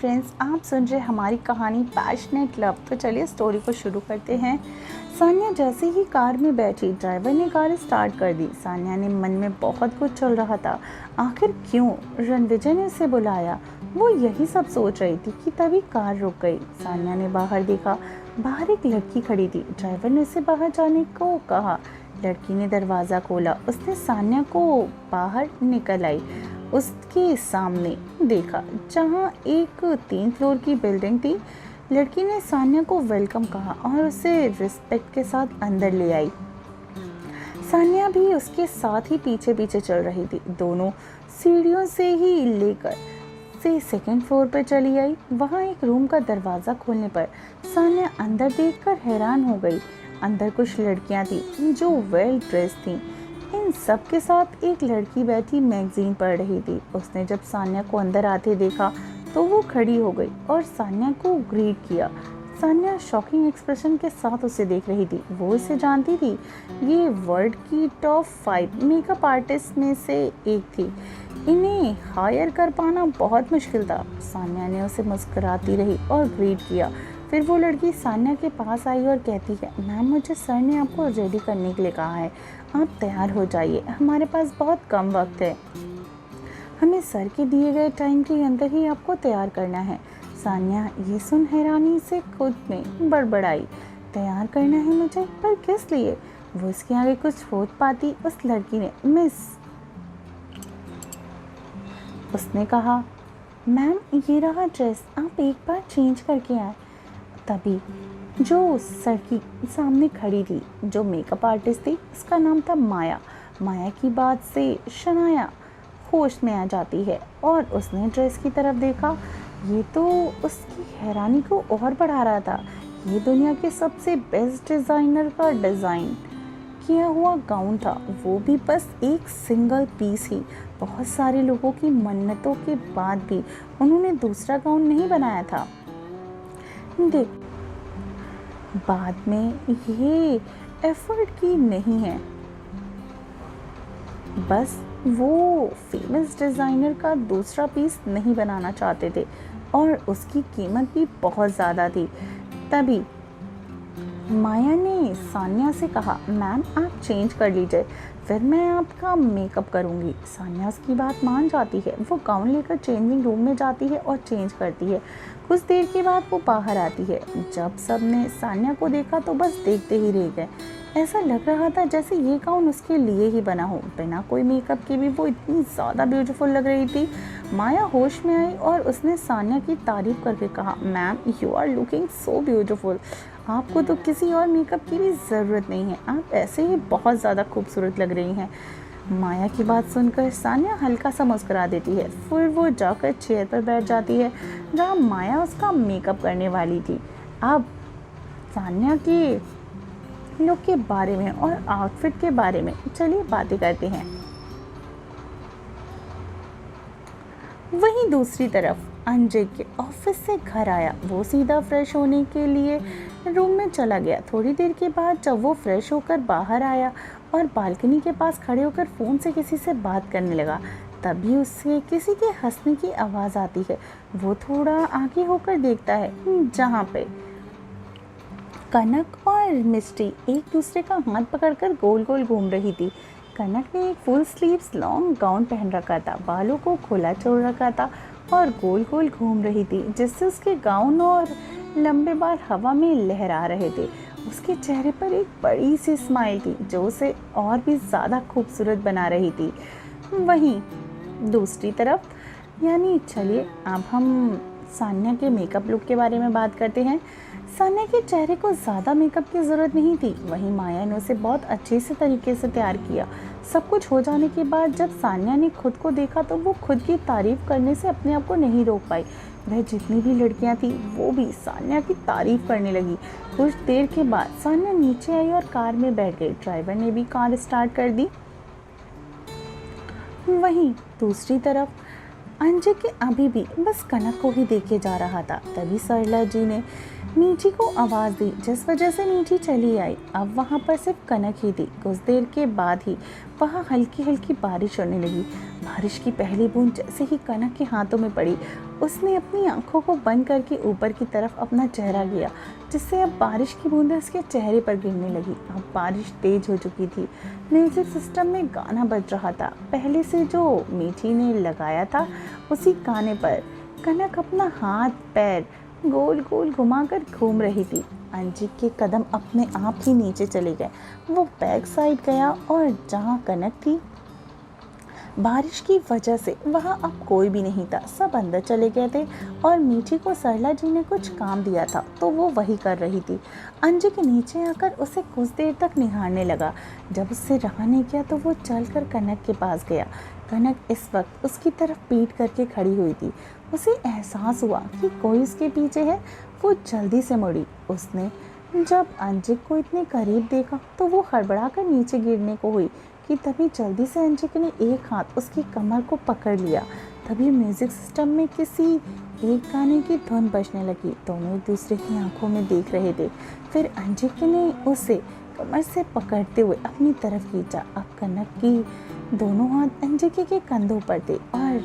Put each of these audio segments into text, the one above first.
Friends, आप सुन रहे हमारी कहानी पैशनेट लव। तो चलिए स्टोरी को शुरू करते हैं। सान्या जैसे ही कार में बैठी, ड्राइवर ने कार स्टार्ट कर दी। सान्या ने मन में बहुत कुछ चल रहा था। आखिर क्यों रणविजय ने उसे बुलाया, वो यही सब सोच रही थी कि तभी कार रुक गई। सान्या ने बाहर देखा, बाहर एक लड़की खड़ी थी। ड्राइवर ने उसे बाहर जाने को कहा। लड़की ने दरवाज़ा खोला। उसने सान्या को बाहर निकल आई। उसके सामने देखा जहाँ एक 3 फ्लोर की बिल्डिंग थी। लड़की ने सान्या को वेलकम कहा और उसे रिस्पेक्ट के साथ अंदर ले आई। सान्या भी उसके साथ ही पीछे पीछे चल रही थी। दोनों सीढ़ियों से ही लेकर से 2nd फ्लोर पर चली आई। वहाँ एक रूम का दरवाज़ा खोलने पर सान्या अंदर देखकर हैरान हो गई। अंदर कुछ लड़कियाँ थीं जो वेल ड्रेस थीं। इन सब के साथ एक लड़की बैठी मैगजीन पढ़ रही थी। उसने जब सान्या को अंदर आते देखा तो वो खड़ी हो गई और सान्या को ग्रीट किया। सान्या शॉकिंग एक्सप्रेशन के साथ उसे देख रही थी। वो इसे जानती थी। ये वर्ल्ड की टॉप 5 मेकअप आर्टिस्ट में से एक थी। इन्हें हायर कर पाना बहुत मुश्किल था। सान्या ने उसे मुस्कुराती रही और ग्रीट किया। फिर वो लड़की सान्या के पास आई और कहती है, मैम मुझे सर ने आपको रेडी करने के लिए कहा है, आप तैयार हो जाइए, हमारे पास बहुत कम वक्त है। हमें सर के दिए गए टाइम के अंदर ही आपको तैयार करना है। सान्या ये सुन हैरानी से खुद में बड़बड़ाई। तैयार करना है मुझे, पर किस लिए? वो इसके आगे कुछ सोच पाती। उस लड़की ने मिस उसने कहा, मैम ये रहा ड्रेस, आप एक बार चेंज करके आए। तभी जो सर की सामने खड़ी थी, जो मेकअप आर्टिस्ट थी, उसका नाम था माया। माया की बात से शनाया होश में आ जाती है और उसने ड्रेस की तरफ देखा। ये तो उसकी हैरानी को और बढ़ा रहा था। ये दुनिया के सबसे बेस्ट डिज़ाइनर का डिज़ाइन किया हुआ गाउन था, वो भी बस एक सिंगल पीस ही। बहुत सारे लोगों की मन्नतों के बाद भी उन्होंने दूसरा गाउन नहीं बनाया था। देख, बाद में ये एफर्ट की नहीं है, बस वो फेमस डिज़ाइनर का दूसरा पीस नहीं बनाना चाहते थे और उसकी कीमत भी बहुत ज़्यादा थी। तभी माया ने सान्या से कहा, मैम आप चेंज कर लीजिए, फिर मैं आपका मेकअप करूँगी। सान्या उसकी बात मान जाती है। वो गाउन लेकर चेंजिंग रूम में जाती है और चेंज करती है। कुछ देर के बाद वो बाहर आती है। जब सबने सान्या को देखा तो बस देखते ही रह गए। ऐसा लग रहा था जैसे ये गाउन उसके लिए ही बना हो। बिना कोई मेकअप के भी वो इतनी ज़्यादा ब्यूटीफुल लग रही थी। माया होश में आई और उसने सान्या की तारीफ़ करके कहा, ma'am you are looking so beautiful, आपको तो किसी और मेकअप की भी ज़रूरत नहीं है, आप ऐसे ही बहुत ज़्यादा खूबसूरत लग रही हैं। माया की बात सुनकर सान्या हल्का सा मुस्कुरा देती है। फिर वो जाकर चेयर पर बैठ जाती है जहाँ माया उसका मेकअप करने वाली थी। अब सान्या के लुक के बारे में और आउटफिट के बारे में चलिए बातें करते हैं। वहीं दूसरी तरफ अंजय के ऑफिस से घर आया। वो सीधा फ्रेश होने के लिए रूम में चला गया। थोड़ी देर के बाद जब वो फ्रेश होकर बाहर आया और बालकनी के पास खड़े होकर फ़ोन से किसी से बात करने लगा, तभी उससे किसी के हंसने की आवाज़ आती है। वो थोड़ा आगे होकर देखता है जहाँ पे कनक और मिष्टी एक दूसरे का हाथ पकड़कर गोल गोल घूम रही थी। कनक ने एक फुल स्लीव्स लॉन्ग गाउन पहन रखा था, बालों को खुला छोड़ रखा था और गोल गोल घूम रही थी, जिससे उसके गाउन और लंबे बाल हवा में लहरा रहे थे। उसके चेहरे पर एक बड़ी सी स्माइल थी जो उसे और भी ज़्यादा खूबसूरत बना रही थी। वहीं दूसरी तरफ चलिए अब हम सान्या के मेकअप लुक के बारे में बात करते हैं। सान्या के चेहरे को ज़्यादा मेकअप की ज़रूरत नहीं थी। वहीं माया ने उसे बहुत अच्छे से तरीके से तैयार किया। सब कुछ हो जाने के बाद जब सान्या ने खुद को देखा तो वो खुद की तारीफ़ करने से अपने आप को नहीं रोक पाई। वह जितनी भी लड़कियां थी वो भी सान्या की तारीफ़ करने लगी। कुछ देर के बाद सान्या नीचे आई और कार में बैठ गई। ड्राइवर ने भी कार स्टार्ट कर दी। वहीं दूसरी तरफ अंजय के अभी भी बस कनक को ही देखे जा रहा था। तभी सरला जी ने मीठी को आवाज़ दी, जिस वजह से मीठी चली आई। अब वहाँ पर सिर्फ कनक ही थी। कुछ देर के बाद ही वहाँ हल्की हल्की बारिश होने लगी। बारिश की पहली बूंद जैसे ही कनक के हाथों में पड़ी, उसने अपनी आंखों को बंद करके ऊपर की तरफ अपना चेहरा किया, जिससे अब बारिश की बूंदें उसके चेहरे पर गिरने लगी। अब बारिश तेज हो चुकी थी। म्यूजिक सिस्टम में गाना बज रहा था, पहले से जो मीठी ने लगाया था उसी गाने पर। कनक अपना हाथ पैर गोल गोल घुमाकर घूम रही थी। अंजिक के कदम अपने आप ही नीचे चले गए। वो बैक साइड गया और जहाँ कनक थी, बारिश की वजह से वहाँ अब कोई भी नहीं था। सब अंदर चले गए थे और मीठी को सरला जी ने कुछ काम दिया था तो वो वही कर रही थी। अंजिक नीचे आकर उसे कुछ देर तक निहारने लगा। जब उससे रहा नहीं गया तो वो चलकर कनक के पास गया। कनक इस वक्त उसकी तरफ पीठ करके खड़ी हुई थी। उसे एहसास हुआ कि कोई उसके पीछे है। वो जल्दी से मुड़ी। उसने जब अंजिक को इतने करीब देखा तो वो हड़बड़ाकर नीचे गिरने को हुई कि तभी जल्दी से अंजिक ने एक हाथ उसकी कमर को पकड़ लिया। तभी म्यूजिक सिस्टम में किसी एक गाने की धुन बजने लगी। दोनों एक दूसरे की आंखों में देख रहे थे। फिर अंजिक ने उसे कमर से पकड़ते हुए अपनी तरफ खींचा। अब कनक की दोनों हाथ अंजिक के कंधों पर थे और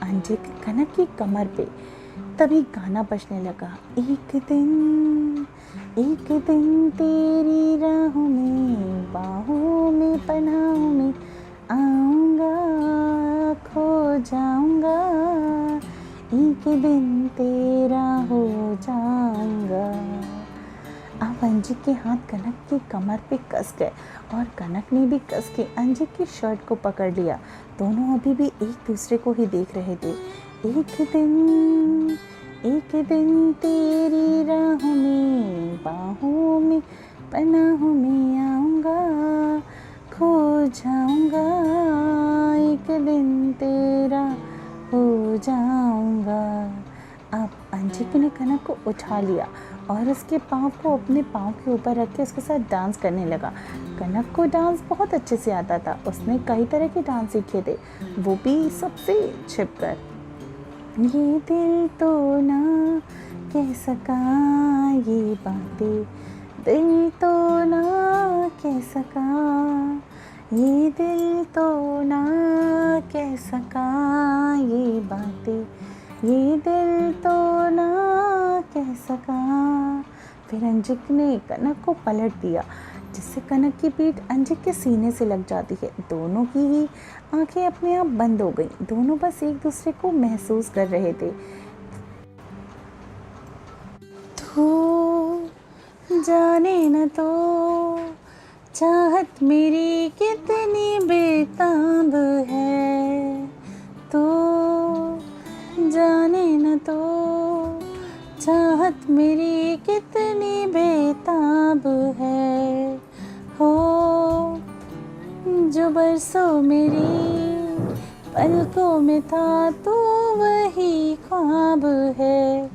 अंजिक कनक की कमर पे। तभी गाना बजने लगा, एक दिन तेरी राहों में बाहों में पनाहों में आऊँगा, खो जाऊँगा, एक दिन तेरा हो जाऊँगा। अब अंजिक के हाथ कनक की कमर पे कस गए और कनक ने भी कस के अंजिक की शर्ट को पकड़ लिया। दोनों अभी भी एक दूसरे को ही देख रहे थे। एक दिन तेरी राहों में बाहों में पनाहों में आऊँगा, खो जाऊँगा, एक दिन तेरा हो जाऊँगा। अब अंजिक ने कनक को उठा लिया और उसके पाँव को अपने पाँव के ऊपर रख के उसके साथ डांस करने लगा। कनक को डांस बहुत अच्छे से आता था। उसने कई तरह के डांस सीखे थे, वो भी सबसे छिपकर। ये दिल तो ना कह सका ये बातें, दिल तो ना कह सका, ये दिल तो ना कह सका ये बातें, ये दिल तो ना कह सका। फिर अंजिक ने कनक को पलट दिया, जिससे कनक की पीठ अंजिक के सीने से लग जाती है। दोनों की ही आंखें अपने आप बंद हो गईं। दोनों बस एक दूसरे को महसूस कर रहे थे। तू जाने न तो चाहत मेरी कितनी बेताब है, तो जाने न तो चाहत मेरी कितनी बेताब है। हो जो बरसों मेरी पलकों में था तो वही ख्वाब है।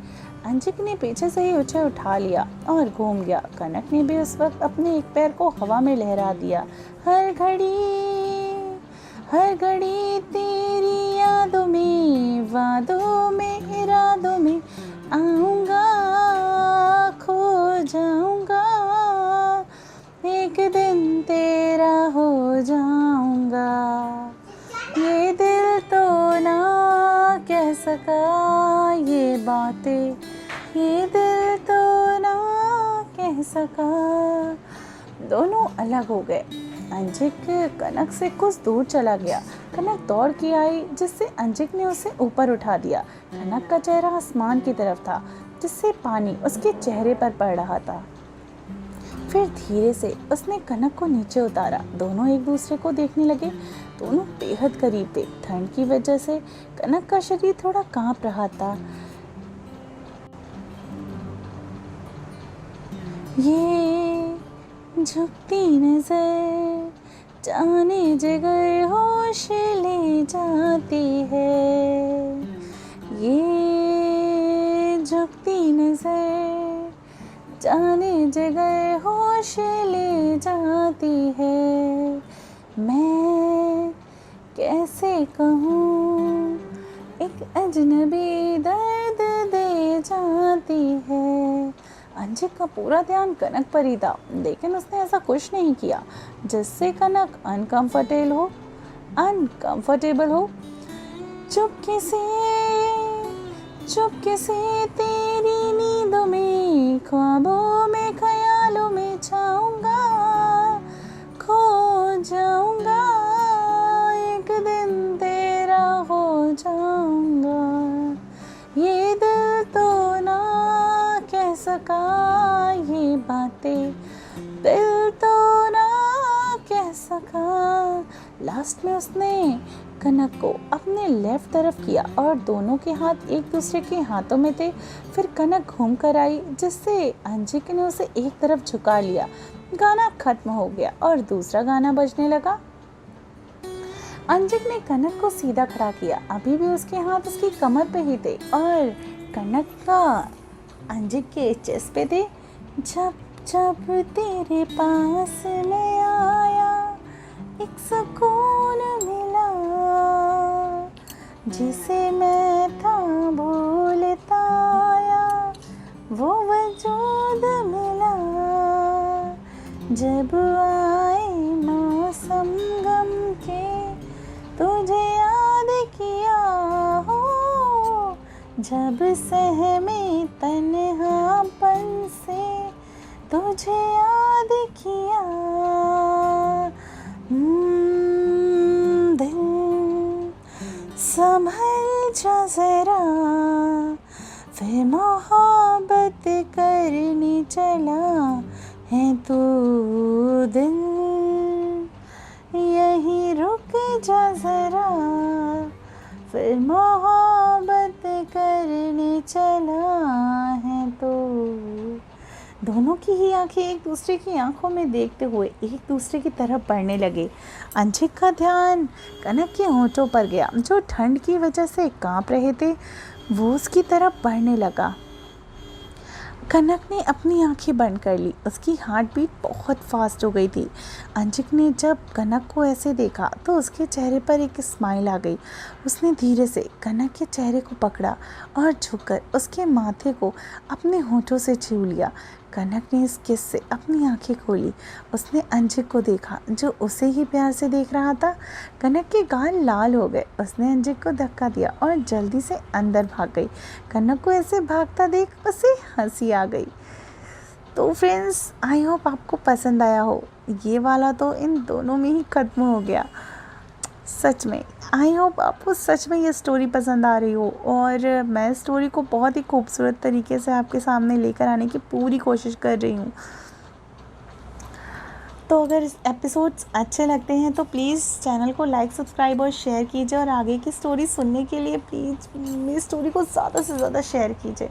अंजिक ने पीछे से ही उसे उठा लिया और घूम गया। कनक ने भी उस वक्त अपने एक पैर को हवा में लहरा दिया। हर घड़ी तेरी यादों में, वादों में, इरादों में आऊँगा, खो जाऊँगा, एक दिन तेरा हो जाऊँगा। ये दिल तो ना कह सका ये बातें, ये दिल तो ना कह सका। दोनों अलग हो गए। अंजिक कनक से कुछ दूर चला गया। कनक दौड़ के आई, जिससे अंजिक ने उसे ऊपर उठा दिया। कनक का चेहरा आसमान की तरफ था, जिससे पानी उसके चेहरे पर पड़ रहा था। फिर धीरे से उसने कनक को नीचे उतारा। दोनों एक दूसरे को देखने लगे। दोनों बेहद करीब थे। ठंड की वजह से कनक का शरीर थोड़ा कांप रहा था। ये झुकती नजर जाने जिगर होश ले जाती है, ये झुकती नजर जाने जिगर होश ले जाती है। मैं कैसे कहूँ एक अजनबी दर्द दे जाती है। अंजिक का पूरा ध्यान कनक पर ही था, लेकिन उसने ऐसा कुछ नहीं किया जिससे कनक अनकंफर्टेबल हो। चुपके से तेरी नींदों में, ख्वाबों में, ख्यालों में छाऊंगा, खो जाऊंगा, एक दिन तेरा हो जाऊंगा। ये दिल तो ना कह सका ये बातें, दिल तो ना कह सका। लास्ट में उसने कनक को अपने लेफ्ट तरफ किया और दोनों के हाथ एक दूसरे के हाथों में थे। फिर कनक घूम कर आई, जिससे अंजिक ने उसे एक तरफ झुका लिया। गाना खत्म हो गया और दूसरा गाना बजने लगा। अंजिक ने कनक को सीधा खड़ा किया, अभी भी उसके हाथ उसकी कमर पे ही थे और कनक का अंजिक के चेस्ट पे थे। जब जब तेरे पास मैं आया, एक सुकून मिला, जिसे मैं था भूलता आया, वो वजूद मिला। जब आए मौसम गम के, तुझे याद किया हो, जब सहमे तन्हापन से, तुझे याद किया। दिल संभल जा जरा, फिर मोहब्बत करने चला है तू। दिल यही रुक जा जरा, फिर मोहब्बत करने चला है तो। दोनों की ही आंखें एक दूसरे की आंखों में देखते हुए एक दूसरे की तरफ बढ़ने लगे। अंजिक का ध्यान कनक के होंठों पर गया, जो ठंड की वजह से कांप रहे थे। वो उसकी तरफ बढ़ने लगा। कनक ने अपनी आंखें बंद कर ली, उसकी हार्ट बीट बहुत फास्ट हो गई थी। अंजिक ने जब कनक को ऐसे देखा तो उसके चेहरे पर एक स्माइल आ गई। उसने धीरे से कनक के चेहरे को पकड़ा और झुककर उसके माथे को अपने होठों से छू लिया। कनक ने इस किस से अपनी आंखें खोली। उसने अंजिक को देखा, जो उसे ही प्यार से देख रहा था। कनक के गाल लाल हो गए। उसने अंजिक को धक्का दिया और जल्दी से अंदर भाग गई। कनक को ऐसे भागता देख उसे हंसी आ गई। तो फ्रेंड्स, आई होप आपको पसंद आया हो। ये वाला तो इन दोनों में ही ख़त्म हो गया। सच में आई होप आपको सच में ये स्टोरी पसंद आ रही हो, और मैं स्टोरी को बहुत ही खूबसूरत तरीके से आपके सामने लेकर आने की पूरी कोशिश कर रही हूँ। तो अगर एपिसोड्स अच्छे लगते हैं तो प्लीज़ चैनल को लाइक, सब्सक्राइब और शेयर कीजिए, और आगे की स्टोरी सुनने के लिए प्लीज़ मेरी स्टोरी को ज़्यादा से ज़्यादा शेयर कीजिए।